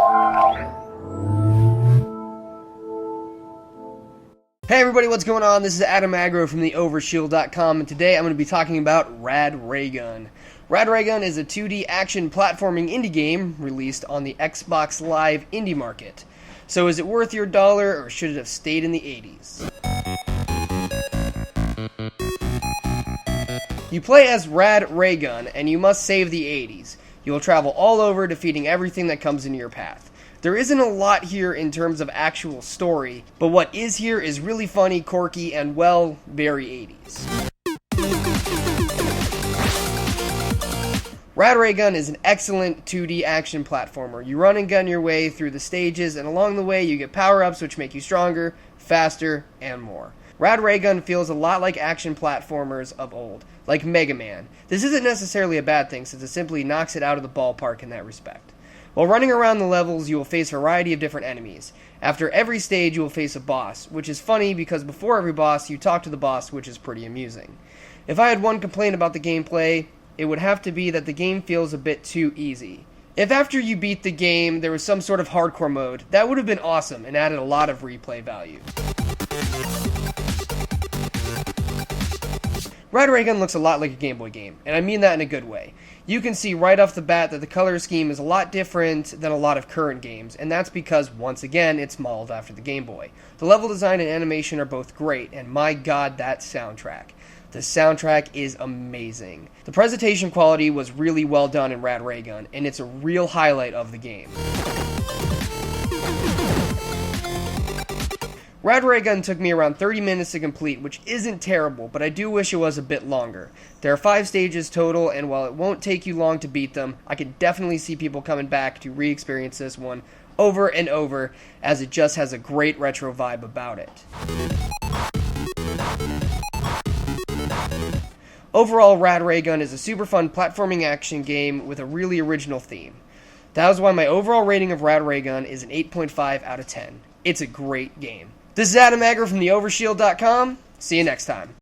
Hey everybody, what's going on? This is Agro from the Overshield.com, and today I'm going to be talking about Rad Raygun. Rad Raygun is a 2D action platforming indie game released on the Xbox Live indie market. So is it worth your dollar, or should it have stayed in the 80s? You play as Rad Raygun, and you must save the 80s. You will travel all over, defeating everything that comes in your path. There isn't a lot here in terms of actual story, but what is here is really funny, quirky, and, well, very 80s. Rad Raygun is an excellent 2D action platformer. You run and gun your way through the stages, and along the way you get power-ups which make you stronger, faster, and more. Rad Raygun feels a lot like action platformers of old, like Mega Man. This isn't necessarily a bad thing, since it simply knocks it out of the ballpark in that respect. While running around the levels, you will face a variety of different enemies. After every stage, you will face a boss, which is funny because before every boss, you talk to the boss, which is pretty amusing. If I had one complaint about the gameplay, it would have to be that the game feels a bit too easy. If after you beat the game, there was some sort of hardcore mode, that would have been awesome and added a lot of replay value. Rad Raygun looks a lot like a Game Boy game, and I mean that in a good way. You can see right off the bat that the color scheme is a lot different than a lot of current games, and that's because, once again, it's modeled after the Game Boy. The level design and animation are both great, and my god, that soundtrack. The soundtrack is amazing. The presentation quality was really well done in Rad Raygun, and it's a real highlight of the game. Rad Raygun took me around 30 minutes to complete, which isn't terrible, but I do wish it was a bit longer. There are 5 stages total, and while it won't take you long to beat them, I can definitely see people coming back to re-experience this one over and over, as it just has a great retro vibe about it. Overall, Rad Raygun is a super fun platforming action game with a really original theme. That is why my overall rating of Rad Raygun is an 8.5 out of 10. It's a great game. This is Agro from the Overshield.com. See you next time.